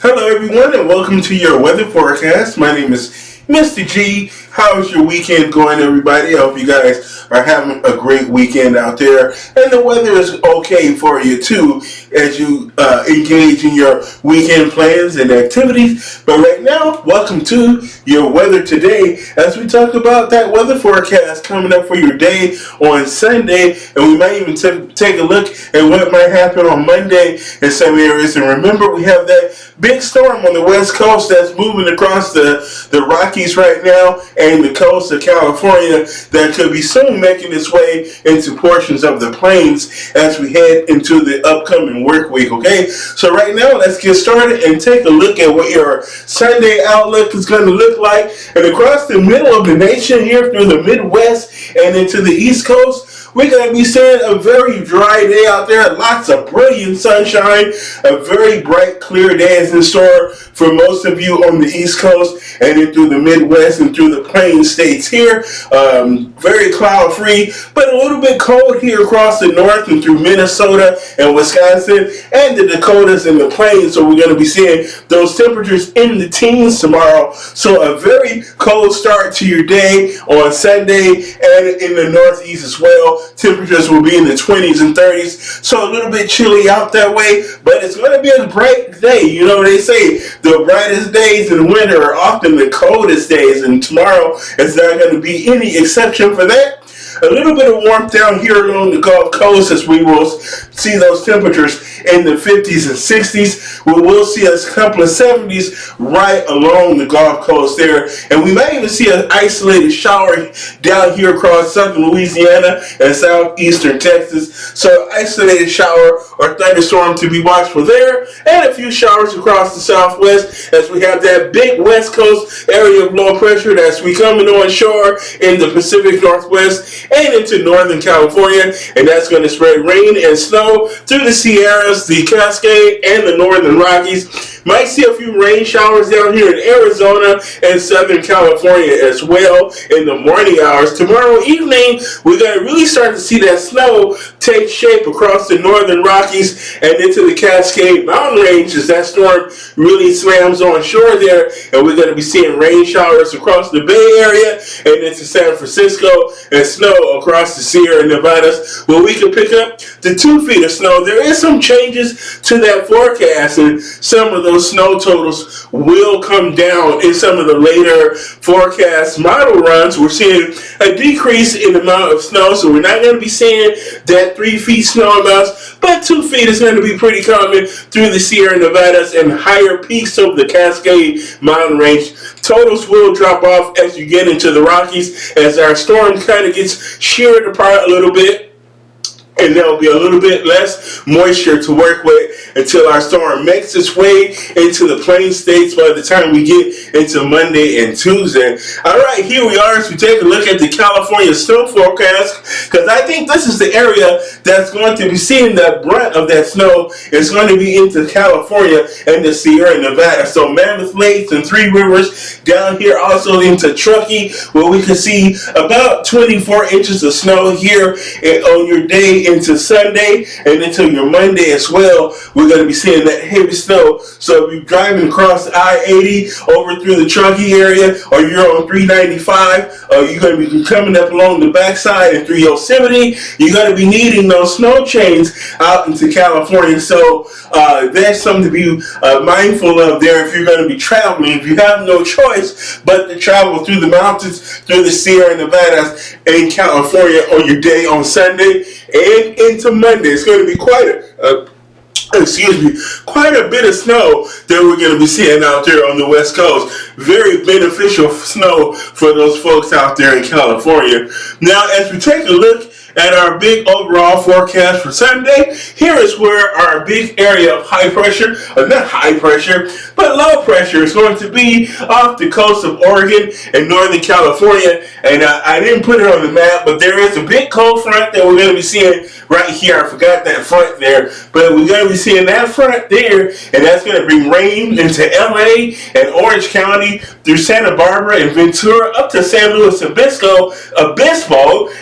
Hello everyone and welcome to your weather forecast. My name is Mr. G. How's your weekend going, everybody? I hope you guys are having a great weekend out there and the weather is okay for you too as you engage in your weekend plans and activities. But right now, welcome to your weather today as we talk about that weather forecast coming up for your day on Sunday, and we might even take a look at what might happen on Monday in some areas. And remember, we have that big storm on the west coast that's moving across the Rockies right now and the coast of California that could be soon making its way into portions of the plains as we head into the upcoming work week, okay? So right now, let's get started and take a look at what your Sunday outlook is going to look like. And across the middle of the nation here through the Midwest and into the East Coast, we're going to be seeing a very dry day out there, lots of brilliant sunshine, a very bright, clear day is in store for most of you on the East Coast and then through the Midwest and through the Plains states here. Very cloud-free, but a little bit cold here across the north and through Minnesota and Wisconsin and the Dakotas and the Plains. So we're going to be seeing those temperatures in the teens tomorrow. So a very cold start to your day on Sunday and in the Northeast as well. Temperatures will be in the 20s and 30s, so a little bit chilly out that way, but it's going to be a bright day. You know, they say the brightest days in winter are often the coldest days, and tomorrow is not going to be any exception for that. A little bit of warmth down here along the Gulf Coast as we will see those temperatures in the 50s and 60s. We will see a couple of 70s right along the Gulf Coast there. And we may even see an isolated shower down here across southern Louisiana and southeastern Texas. So isolated shower or thunderstorm to be watched for there. And a few showers across the southwest as we have that big west coast area of low pressure that's becoming on shore in the Pacific Northwest and into Northern California, and that's going to spread rain and snow through the Sierras, the Cascade, and the Northern Rockies. Might see a few rain showers down here in Arizona and Southern California as well in the morning hours. Tomorrow evening, we're going to really start to see that snow take shape across the Northern Rockies and into the Cascade Mountain Range as that storm really slams on shore there, and we're going to be seeing rain showers across the Bay Area and into San Francisco and snow across the Sierra Nevadas where we can pick up the 2 feet of snow. There is some changes to that forecast, and some of those snow totals will come down in some of the later forecast model runs. We're seeing a decrease in the amount of snow, so we're not going to be seeing that 3 feet snow amounts, but 2 feet is going to be pretty common through the Sierra Nevadas and higher peaks of the Cascade Mountain Range. Totals will drop off as you get into the Rockies as our storm kind of gets sheared apart a little bit, and there'll be a little bit less moisture to work with until our storm makes its way into the plain states by the time we get into Monday and Tuesday. All right, here we are as we take a look at the California snow forecast, because I think this is the area that's going to be seeing the brunt of that snow. It's going to be into California and the Sierra Nevada. So Mammoth Lakes and Three Rivers down here, also into Truckee, where we can see about 24 inches of snow here on your day into Sunday and into your Monday as well. We're going to be seeing that heavy snow. So if you're driving across I-80 over through the Truckee area, or you're on 395, you're going to be coming up along the backside and through Yosemite, you're going to be needing those snow chains out into California. So there's something to be mindful of there if you're going to be traveling. If you have no choice but to travel through the mountains, through the Sierra Nevadas in California on your day on Sunday and into Monday. It's going to be quite a bit of snow that we're going to be seeing out there on the West Coast. Very beneficial snow for those folks out there in California. Now, as we take a look at our big overall forecast for Sunday, here is where our big area of high pressure, not high pressure, but low pressure is going to be off the coast of Oregon and Northern California. And I didn't put it on the map, but there is a big cold front that we're going to be seeing right here. I forgot that front there, but we're going to be seeing that front there, and that's going to bring rain into LA and Orange County through Santa Barbara and Ventura up to San Luis Obispo,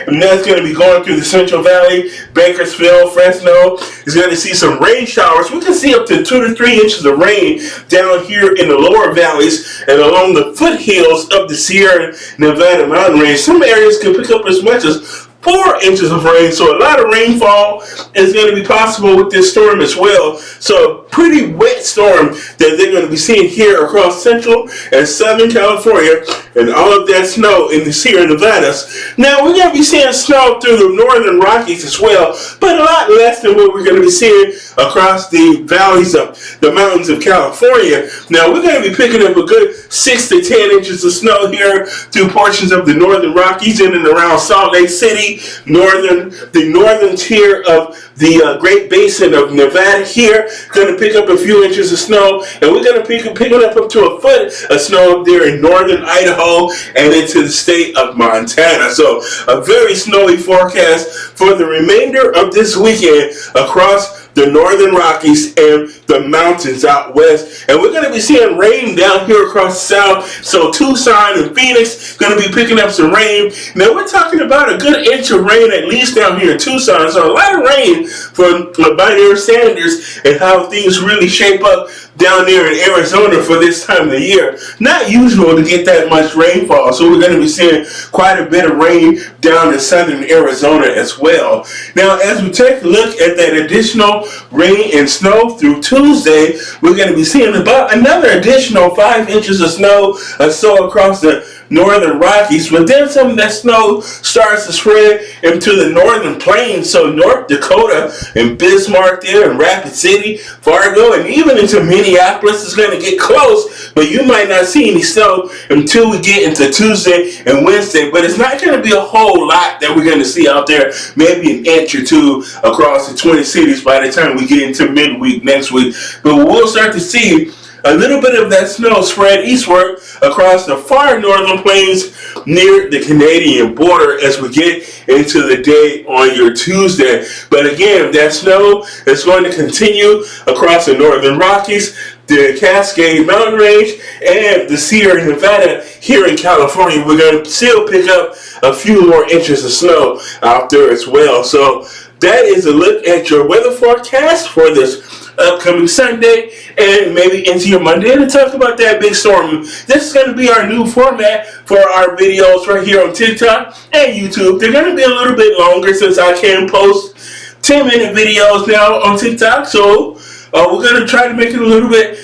and that's going to be going down through the Central Valley, Bakersfield, Fresno is going to see some rain showers. We can see up to 2 to 3 inches of rain down here in the lower valleys and along the foothills of the Sierra Nevada mountain range. Some areas can pick up as much as 4 inches of rain, so a lot of rainfall is going to be possible with this storm as well. So a pretty wet storm that they're going to be seeing here across central and southern California, and all of that snow in the Sierra Nevadas. Now we're going to be seeing snow through the northern Rockies as well, but a lot less than what we're going to be seeing across the valleys of the mountains of California. Now we're going to be picking up a good 6 to 10 inches of snow here through portions of the northern Rockies in and around Salt Lake City, the northern tier of the Great Basin of Nevada here. Going to pick up a few inches of snow, and we're going to pick it up to a foot of snow up there in northern Idaho and into the state of Montana. So a very snowy forecast for the remainder of this weekend across the northern Rockies and the mountains out west. And we're going to be seeing rain down here across the south. So Tucson and Phoenix going to be picking up some rain. Now we're talking about a good inch of rain at least down here in Tucson. So a lot of rain for Binary Sanders and how things really shape up down there in Arizona for this time of the year. Not usual to get that much rainfall, so we're going to be seeing quite a bit of rain down in southern Arizona as well. Now, as we take a look at that additional rain and snow through Tuesday, we're going to be seeing about another additional 5 inches of snow or so across the northern Rockies, but then some of that snow starts to spread into the northern plains, so North Dakota and Bismarck there and Rapid City, Fargo, and even into Minneapolis is going to get close, but you might not see any snow until we get into Tuesday and Wednesday. But it's not going to be a whole lot that we're going to see out there, maybe an inch or two across the 20 cities by the time we get into midweek next week. But we'll start to see a little bit of that snow spread eastward across the far northern plains near the Canadian border as we get into the day on your Tuesday. But again, that snow is going to continue across the northern Rockies, the Cascade Mountain Range, and the Sierra Nevada here in California. We're going to still pick up a few more inches of snow out there as well. So that is a look at your weather forecast for this upcoming Sunday and maybe into your Monday to talk about that big storm. This is going to be our new format for our videos right here on TikTok and YouTube. They're going to be a little bit longer since I can post 10-minute videos now on TikTok. So we're going to try to make it a little bit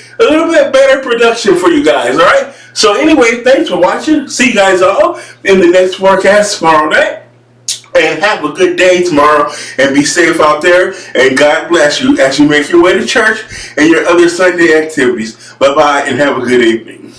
better production for you guys. All right. So anyway, thanks for watching. See you guys all in the next forecast tomorrow night. And have a good day tomorrow, and be safe out there, and God bless you as you make your way to church and your other Sunday activities. Bye-bye, and have a good evening.